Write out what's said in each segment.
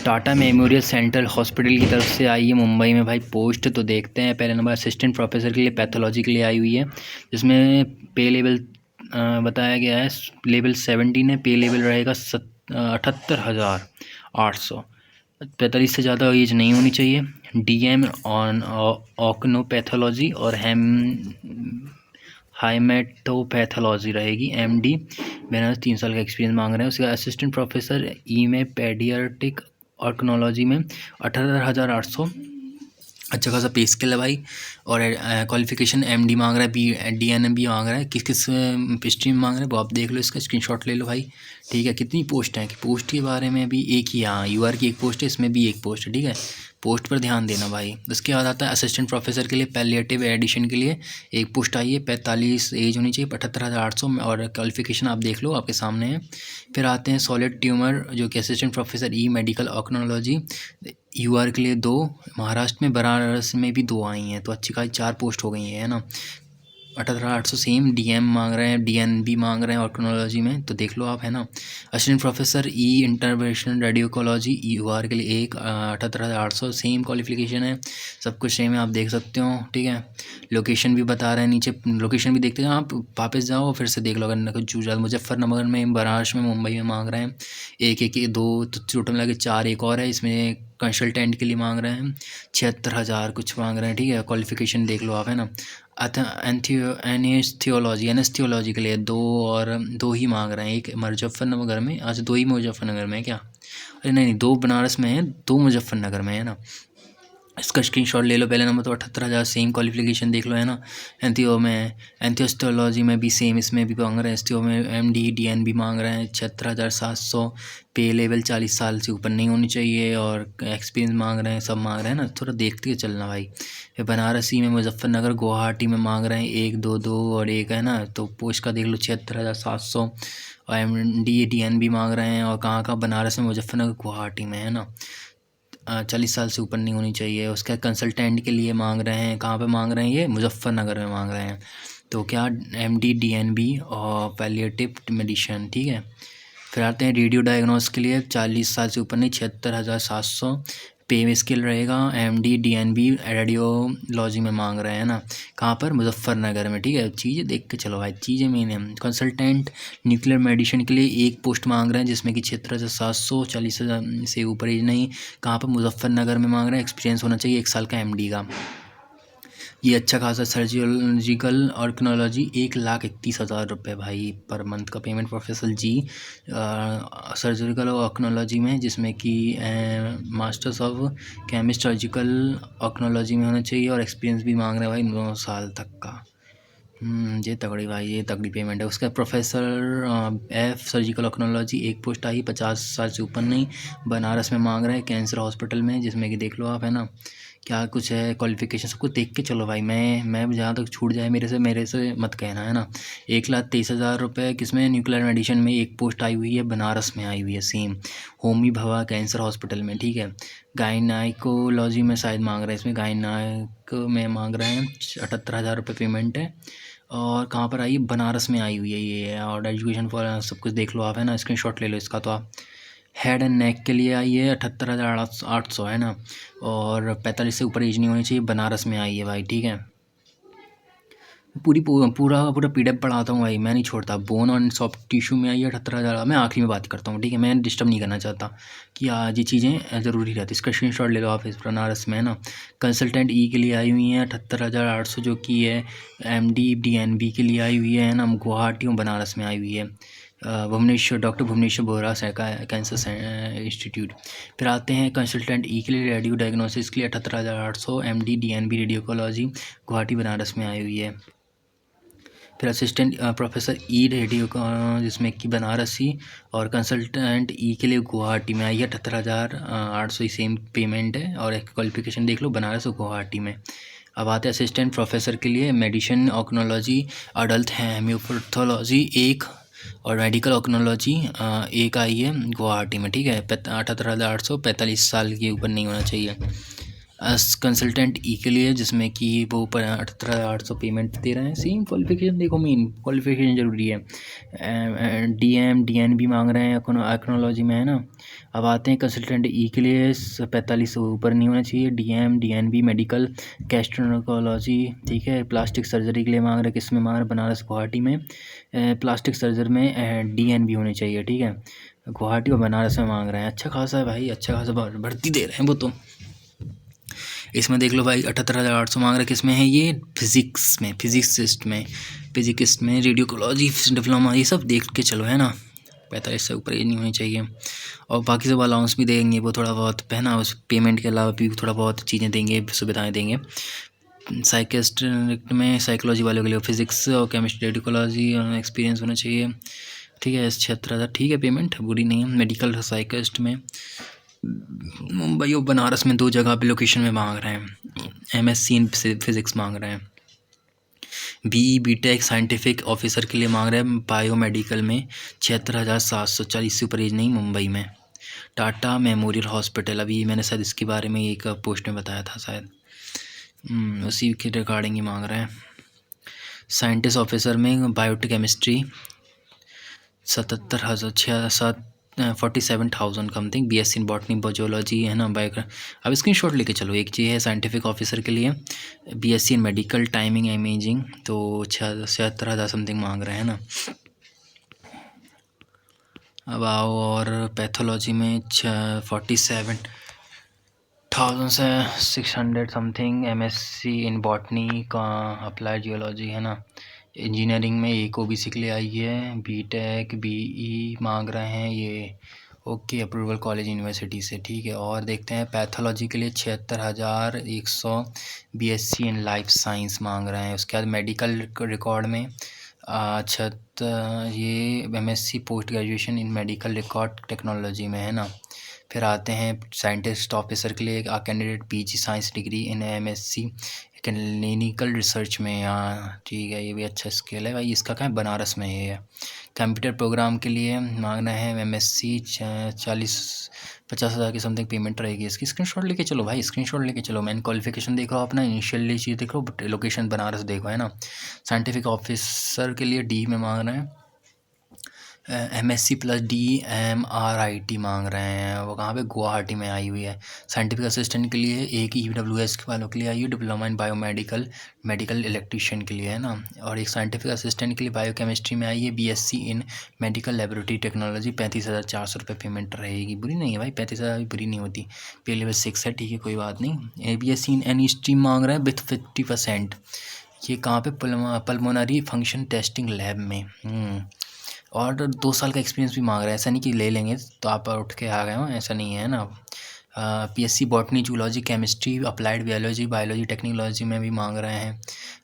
Tata memorial central hospital की तरफ से आई है मुंबई में भाई पोस्ट। तो देखते हैं, पहले नंबर असिस्टेंट प्रोफेसर के लिए पैथोलॉजी के लिए आई हुई है, जिसमें पे लेवल बताया गया है लेवल 17 है। पे लेवल रहेगा 78,800। 45 से ज़्यादा एज नहीं होनी चाहिए। DM ऑन ऑक्नोपैथोलॉजी और हाइमेटोपैथोलॉजी रहेगी। MD मैंने 3 साल का एक्सपीरियंस मांग रहे हैं। उसके बाद असिस्टेंट प्रोफेसर ई में पेडियाट्रिक ऑर्गेनोलॉजी में 18,800। अच्छा खासा पे स्केल है भाई। और क्वालिफिकेशन MD मांग रहा है, DNB मांग रहा है। किस किस स्ट्रीम मांग रहा है वो आप देख लो, इसका स्क्रीनशॉट ले लो भाई। ठीक है, कितनी पोस्ट है कि पोस्ट के बारे में भी एक ही, हाँ UR की एक पोस्ट है, इसमें भी एक पोस्ट है। ठीक है, पोस्ट पर ध्यान देना भाई। उसके बाद आता है असिस्टेंट प्रोफेसर के लिए पैलिएटिव एडिशन के लिए एक पोस्ट आई है। 45 एज होनी चाहिए, 78,800 में, और क्वालिफिकेशन आप देख लो आपके सामने है। फिर आते हैं सॉलिड ट्यूमर जो कि असिस्टेंट प्रोफेसर ई मेडिकल ऑक्नोलॉजी UR के लिए 2, महाराष्ट्र में बनारस में भी 2 आई हैं, तो अच्छी खासी 4 पोस्ट हो गई है ना। 18,800 सेम। DM मांग रहे हैं, DNB मांग रहे हैं ऑर्गेनोलॉजी में, तो देख लो आप, है ना। असिस्टेंट प्रोफेसर ई इंटरवेंशनल रेडियोकोलॉजी UR के लिए एक 78,800 सेम क्वालिफिकेशन है। सब कुछ सेम है, आप देख सकते हो। ठीक है, लोकेशन भी बता रहे हैं नीचे, लोकेशन भी देखते हैं आप, वापस जाओ फिर से देख लो। अगर कुछ चूजा मुजफ्फरनगर में, बनारस में, मुंबई में मांग रहे हैं एक 2, तो टोटल मिला के 4 एक और है इसमें। कंसल्टेंट के लिए मांग रहे हैं 76,000 कुछ मांग रहे हैं। ठीक है, क्वालिफिकेशन देख लो आप, है ना। एनेस्थियोलॉजी के लिए 2 और 2 ही मांग रहे हैं। एक मुजफ्फरनगर में, आज 2 ही मुजफ्फरनगर में है क्या? अरे नहीं, 2 बनारस में है, 2 मुजफ्फरनगर में है ना। इसका स्क्रीनशॉट ले लो। पहले नंबर तो 78,000 सेम क्वालिफिकेशन देख लो, है ना। एंथियो में, एंथियोस्टोलॉजी में भी सेम, इसमें भी मांग रहे हैं। एस्थियो में MD DNB मांग रहे हैं 76,700। पे लेवल 40 साल से ऊपर नहीं होनी चाहिए, और एक्सपीरियंस मांग रहे हैं, सब मांग रहे हैं ना, थोड़ा देखते हुए चलना भाई। फिर बनारसी में, मुजफ्फरनगर, गुवाहाटी में मांग रहे हैं 1 2 2 और 1, है ना। तो पोस्ट का देख लो 76,700। और MD DNB मांग रहे हैं, और कहाँ का? बनारस में, मुजफ्फरनगर, गुवाहाटी में, है ना। 40 साल से ऊपर नहीं होनी चाहिए। उसका कंसल्टेंट के लिए मांग रहे हैं, कहाँ पे मांग रहे हैं? ये मुजफ्फरनगर में मांग रहे हैं। तो क्या? MD DNB और पैलिएटिव मेडिसिन। ठीक है, फिर आते हैं रेडियो डायग्नोस के लिए 40 साल से ऊपर नहीं, 76,700। पे स्केल रहेगा। MD DNB रेडियोलॉजी में मांग रहे हैं ना, कहाँ पर? मुजफ्फरनगर में। ठीक है, चीज़ें देख के चलो भाई, चीज़ें मेन है। कंसल्टेंट न्यूक्लियर मेडिसिन के लिए एक पोस्ट मांग रहे हैं, जिसमें कि 76,700, 40,000 से ऊपर एज नहीं। कहाँ पर? मुजफ्फरनगर में मांग रहे हैं। एक्सपीरियंस होना चाहिए 1 साल का MD का। ये अच्छा खासा सर्जिकल ऑर्गेनोलॉजी 1,31,000 रुपये भाई पर मंथ का पेमेंट। प्रोफेसर जी सर्जिकल ऑर्गेनोलॉजी में, जिसमें कि masters of chemist surgical organology में होना चाहिए, और एक्सपीरियंस भी मांग रहे हैं भाई 9 साल तक का। ये तगड़ी भाई, ये तगड़ी पेमेंट है। उसका प्रोफेसर F सर्जिकल ऑर्गेनोलॉजी एक पोस्ट आई, 50 साल से ऊपर नहीं, बनारस में मांग रहे हैं, कैंसर हॉस्पिटल में, जिसमें कि देख लो आप, है ना। क्या कुछ है क्वालिफिकेशन, सब कुछ देख के चलो भाई। मैं जहाँ तक छूट जाए मेरे से मत कहना, है ना। 1,23,000 रुपये किसमें? न्यूक्लियर मेडिसिन में एक पोस्ट आई हुई है, बनारस में आई हुई है सेम, होमी भवा कैंसर हॉस्पिटल में। ठीक है, गायनाइकोलॉजी में शायद मांग रहे हैं, इसमें गायनाइक में मांग रहे हैं 78,000 रुपये पेमेंट है। और कहाँ पर आई? बनारस में आई हुई है ये। और एजुकेशन फॉर सब कुछ देख लो आप, है ना, स्क्रीनशॉट ले लो इसका। तो आप हेड एंड नेक के लिए आई है 78,800, है ना। और 45 से ऊपर एज नहीं होनी चाहिए, बनारस में आई है भाई। ठीक है, पूरा PDF पढ़ाता हूँ भाई, मैं नहीं छोड़ता। बोन और सॉफ्ट टिश्यू में आई है 78,000। मैं आखिरी में बात करता हूँ, ठीक है, मैं डिस्टर्ब नहीं करना चाहता कि आज ये चीज़ें ज़रूरी रहती। इसका स्क्रीनशॉट ले लो आप, इस बनारस में, है ना। कंसल्टेंट ई के लिए आई हुई है 78,800, जो कि है। MD DNB के लिए आई हुई है ना, गुवाहाटी और बनारस में आई हुई है। भुवनेश्वर, डॉक्टर भुवनेश्वर बोरा कैंसर इंस्टीट्यूट। फिर आते हैं कंसल्टेंट ई के लिए रेडियो डायग्नोसिस के लिए 78,800, MD DNB रेडियोकोलॉजी गुवाहाटी बनारस में आई हुई है। फिर असिस्टेंट प्रोफेसर ई रेडियो का, जिसमें कि बनारसी, और कंसल्टेंट ई के लिए गुवाहाटी में आई है 78,800 ही सेम पेमेंट है। और एक क्वालिफिकेशन देख लो, बनारस और गुवाहाटी में। अब आते हैं असिस्टेंट प्रोफेसर के लिए मेडिसिन ऑक्नोलॉजी अडल्ट हेम्योपैथोलॉजी एक, और मेडिकल ऑक्नोलॉजी एक आई है गुवाहाटी में। ठीक है, 78,800, 45 साल के ऊपर नहीं होना चाहिए। कंसल्टेंट ई के लिए, जिसमें कि वो 78,800 पेमेंट दे रहे हैं। सेम क्वालिफिकेशन देखो, मेन क्वालिफिकेशन ज़रूरी है। DN भी मांग रहे हैं एक्नोलॉजी में, है ना। अब आते हैं कंसल्टेंट ई के लिए, 45 से ऊपर नहीं होना चाहिए। DNB मेडिकल गैस्ट्रोएंटरोलॉजी, ठीक है। प्लास्टिक सर्जरी के लिए मांग रहे हैं, किस में मांग रहे हैं? बनारस गुवाहाटी में प्लास्टिक सर्जरी में DN भी होनी चाहिए, ठीक है। गुवाहाटी और बनारस में मांग रहे हैं। अच्छा खासा है भाई, अच्छा खासा भर्ती दे रहे हैं वो तो। इसमें देख लो भाई, 78,800 मांग रहे, किस में है ये? फिजिक्स में, फिजिकिस्ट में रेडियोलॉजी डिप्लोमा, ये सब देख के चलो, है ना। 45 से ऊपर ये नहीं होनी चाहिए। और बाकी सब अलाउंस भी देंगे वो थोड़ा बहुत, है ना। उस पेमेंट के अलावा भी थोड़ा बहुत चीज़ें देंगे, सुविधाएं देंगे। साइकिस्ट में साइकोलॉजी वालों के लिए फिजिक्स और केमिस्ट्री रेडियोलॉजी एक्सपीरियंस होना चाहिए, ठीक है। 76,000 ठीक है, पेमेंट बुरी नहीं है। मेडिकल साइकिस्ट में मुंबई और बनारस में 2 जगह पे लोकेशन में मांग रहे हैं। MSc इन फिज़िक्स मांग रहे हैं। BTech साइंटिफिक ऑफिसर के लिए मांग रहे हैं बायोमेडिकल में 76,740 से ऊपर एज नहीं, मुंबई में। टाटा मेमोरियल हॉस्पिटल, अभी मैंने शायद इसके बारे में एक पोस्ट में बताया था शायद, उसी के रिगार्डिंग ही मांग रहे हैं। साइंटिस्ट ऑफिसर में biochemistry 47,000 something. BSc in botany biology, है ना। अब स्क्रीनशॉट लेके चलो। एक चीज़ है साइंटिफिक ऑफिसर के लिए BSc इन मेडिकल टाइमिंग इमेजिंग, तो 76,000 समथिंग मांग रहे हैं ना। अब आओ, और पैथोलॉजी में 47,600 समथिंग। MSc इन बॉटनी का अप्लाइड जियोलॉजी, है ना। इंजीनियरिंग में एक OBC के लिए आई है। BTech BE मांग रहे हैं ये, ओके, अप्रूवल कॉलेज यूनिवर्सिटी से, ठीक है। और देखते हैं पैथोलॉजी के लिए 76,100 BSc इन लाइफ साइंस मांग रहे हैं। उसके बाद मेडिकल रिकॉर्ड में ये MSc post graduation in medical record technology में, है ना। फिर आते हैं साइंटिस्ट ऑफिसर के लिए candidate PG science degree in MSc clinical research में, यहाँ ठीक है, ये भी अच्छा स्केल है भाई। इसका क्या है? बनारस में ये है। कंप्यूटर प्रोग्राम के लिए मांगना है MSc 50,000 की समथिंग पेमेंट रहेगी इसकी। स्क्रीनशॉट लेके चलो भाई, स्क्रीनशॉट लेके चलो। मैंने क्वालिफिकेशन देखो अपना, इनिशियली चीज़ देखो, लोकेशन बनारस देखो, है ना। साइंटिफिक ऑफिसर के लिए D में मांग रहे हैं। MSc + DMRIT मांग रहे हैं, वो कहाँ पे? गुवाहाटी में आई हुई है। साइंटिफिक असिस्टेंट के लिए एक EWS वालों के लिए आई है, diploma in biomedical medical electrician के लिए, है ना। और एक साइंटिफिक असिस्टेंट के लिए बायोकेमिस्ट्री में आई है BSc इन मेडिकल लेबोरेटरी टेक्नोलॉजी, 35,400 रुपये पेमेंट रहेगी। बुरी नहीं है भाई, 35,000 भी बुरी नहीं होती। पे लेवल 6 है, ठीक है, कोई बात नहीं। BSc इन एनी स्ट्रीम मांग रहे हैं विथ 50%। ये कहाँ पे? पल्मोनरी फंक्शन टेस्टिंग लैब में। और 2 साल का एक्सपीरियंस भी मांग रहे हैं। ऐसा नहीं कि ले लेंगे तो आप उठ के आ गए हो, ऐसा नहीं है ना। PSc botany zoology chemistry applied biology technology में भी मांग रहे हैं,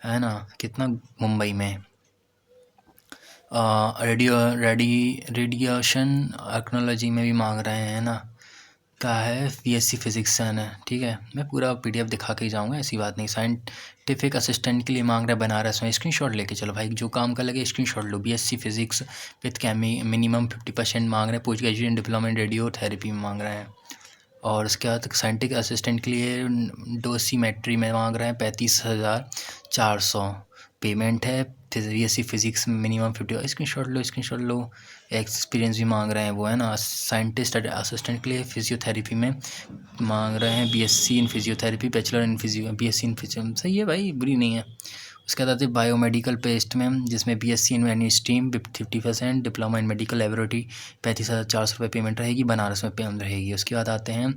है ना। कितना? मुंबई में। रेडिएशन टेक्नोलॉजी में भी मांग रहे हैं, है ना। का है BSc फिजिक्स, है ना, ठीक है। मैं पूरा PDF दिखा के ही जाऊँगा, ऐसी बात नहीं। साइंटिफिक असिस्टेंट के लिए मांग रहा है बनारस में। स्क्रीनशॉट लेके चलो भाई, जो काम का लगे screenshot low. BSc physics with minimum 50% मांग रहे हैं। Post graduation diploma in radiotherapy में मांग रहे हैं। और उसके बाद साइंटिफिक असिस्टेंट के लिए डोसीमेट्री में मांग रहे हैं 35,400 पेमेंट है। BSc फिजिक्स में मिनिमम 50। स्क्रीनशॉट लो। एक्सपीरियंस भी मांग रहे हैं वो, है ना। साइंटिस्ट असिस्टेंट के लिए फिजियोथेरेपी में मांग रहे हैं BSc in physiotherapy, bachelor in BSc in physio, सही है भाई, बुरी नहीं है। उसके बाद बायोमेडिकल पेस्ट में, जिसमें BSc in any stream 50%, diploma in medical laboratory 35,400 रुपये पेमेंट रहेगी, बनारस में पेमेंट रहेगी। उसके बाद आते हैं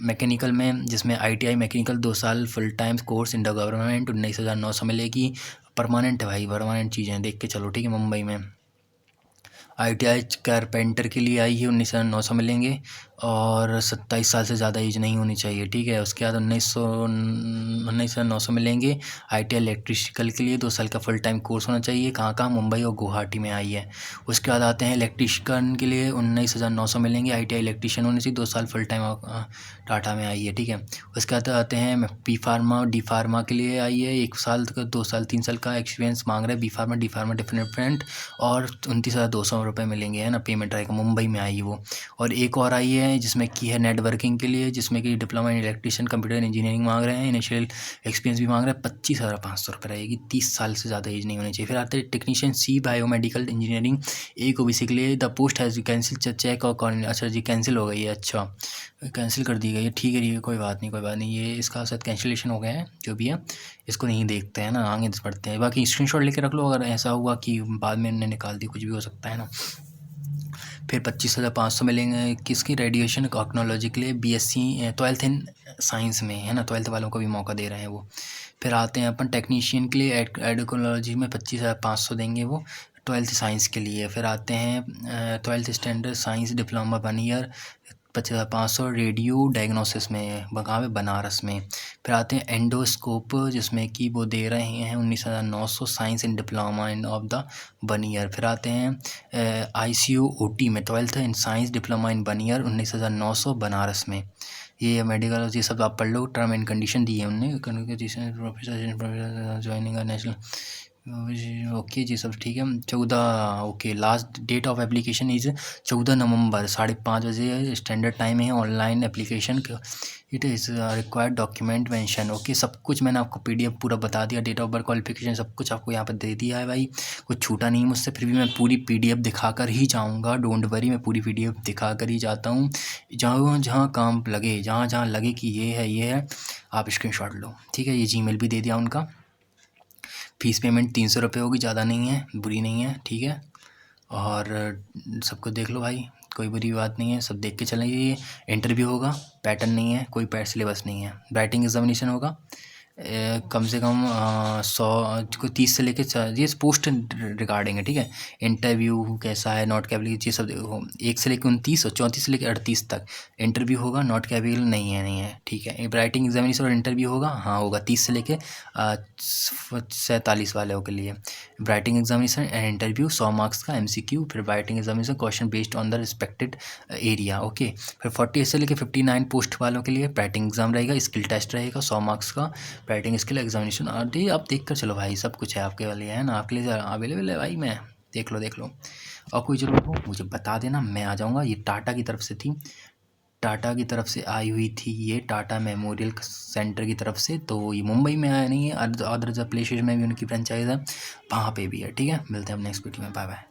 मैकेनिकल में, जिसमें ITI मैकेनिकल 2 साल full time course in the government 19,900 मिलेगी। परमानेंट है भाई, परमानेंट चीज़ें देख के चलो, ठीक है। मुंबई में ITI कारपेंटर के लिए आई है, 19,900 मिलेंगे। और 27 साल से ज़्यादा एज नहीं होनी चाहिए, ठीक है। उसके बाद 19,900 मिलेंगे। ITI इलेक्ट्रिकल के लिए 2 साल का फुल टाइम कोर्स होना चाहिए। कहाँ? मुंबई और गुवाहाटी में आई है। उसके बाद आते हैं इलेक्ट्रिशियन के लिए 19,900 मिलेंगे। ITI इलेक्ट्रिशियन होने से 2 साल फुल टाइम टाटा में आई है, ठीक है। उसके बाद आते हैं B फार्मा D फार्मा के लिए आई है, 1 साल का 2 साल 3 साल का एक्सपीरियंस मांग रहे हैं। B pharma D pharma different और 29,200 रुपये मिलेंगे, है ना, पेमेंट रहेगा। मुंबई में आई वो। और एक और आई है है जिसमें कि है नेटवर्किंग के लिए, जिसमें कि diploma in electrician computer engineering मांग रहे हैं, इनिशियल एक्सपीरियंस भी मांग रहे हैं। 25,500 रहेगी, 30 साल से ज़्यादा एज नहीं होनी चाहिए। फिर आते हैं टेक्नीशियन सी बायोमेडिकल इंजीनियरिंग एक ओबीसी के लिए। The post has cancel cheque और कौन, अच्छा जी कैंसिल हो गई है, अच्छा कैंसिल कर दी गई है, ठीक है कोई बात नहीं कोई बात नहीं, ये इसका शायद कैंसिलेशन हो गया है, जो भी है इसको नहीं देखते हैं ना, आगे बढ़ते हैं। बाकी स्क्रीनशॉट लेके रख लो अगर ऐसा हुआ कि बाद में इन्होंने निकाल दी, कुछ भी हो सकता है ना। फिर 25,500 मिलेंगे किसकी, रेडिएशन टेक्नोलॉजी के लिए, बीएससी 12th इन साइंस में है ना, 12th वालों को भी मौका दे रहे हैं वो। फिर आते हैं अपन टेक्नीशियन के लिए, एडोकोलॉजी में 25,500 देंगे वो 12th साइंस के लिए। फिर आते हैं 12th standard science diploma 1 year 25,500 radio diagnosis में, कहाँ पे, बनारस में। फिर आते हैं एंडोस्कोप जिसमें कि वो दे रहे हैं 19,900 science in diploma in of the 1 year. फिर आते हैं ICU-OT में 12th in science diploma in 1 year 19,900 Banaras में। ये मेडिकल ये सब आप पढ़ लो, टर्म एंड कंडीशन दी है उनने, प्रोफेसर ज्वाइनिंग नेशनल, ओके जी सब ठीक है। 14 okay, last date of application is 14 November 5:30 बजे स्टैंडर्ड टाइम है। Online application it is required document mention, okay सब कुछ मैंने आपको PDF पूरा बता दिया, डेट ऑफ बर्थ क्वालिफिकेशन सब कुछ आपको यहाँ पर दे दिया है भाई, कुछ छूटा नहीं मुझसे। फिर भी मैं पूरी PDF दिखाकर ही जाऊँगा, डोंट वरी, मैं पूरी PDF दिखाकर ही जाता हूँ। जहाँ जहाँ काम लगे, जहाँ जहाँ लगे कि ये है आप स्क्रीनशॉट लो, ठीक है। ये जीमेल भी दे दिया उनका। फ़ीस पेमेंट 300 रुपये होगी, ज़्यादा नहीं है, बुरी नहीं है, ठीक है। और सबको देख लो भाई, कोई बुरी बात नहीं है, सब देख के चलेंगे। ये इंटरव्यू होगा, पैटर्न नहीं है, कोई पैट सिलेबस नहीं है। राइटिंग एग्जामिनेशन होगा, कम से कम 130 से लेके ये पोस्ट रिगार्डिंग है, ठीक है। इंटरव्यू कैसा है, नॉट कैपेबल, ये सब देखो, 1 से लेकर 29 और 34 से लेकर 38 तक इंटरव्यू होगा। नॉट कैपेबल नहीं है, ठीक है। राइटिंग एग्जामिनेशन और इंटरव्यू होगा, हाँ होगा 30 से लेकर 47 वालों के लिए। Writing examination and interview 100 marks का MCQ। फिर writing examination question based on the respected area, okay. फिर 48 से लेकर 59 पोस्ट वालों के लिए राइटिंग एग्जाम रहेगा, स्किल टेस्ट रहेगा 100 मार्क्स का, राइटिंग स्किल एग्जामिनेशन। और ये आप देख कर चलो भाई, सब कुछ है आपके वाले, है ना, आपके लिए अवेलेबल है भाई, मैं देख लो। और कोई ज़रूरत हो मुझे बता देना, मैं आ जाऊँगा। ये टाटा की तरफ से थी, टाटा की तरफ से आई हुई थी, ये टाटा मेमोरियल सेंटर की तरफ से। तो ये मुंबई में आया नहीं है, अदर प्लेसेस में भी उनकी फ्रेंचाइज है, वहाँ पे भी है, ठीक है। मिलते हैं हम नेक्स्ट वीडियो में, बाय बाय।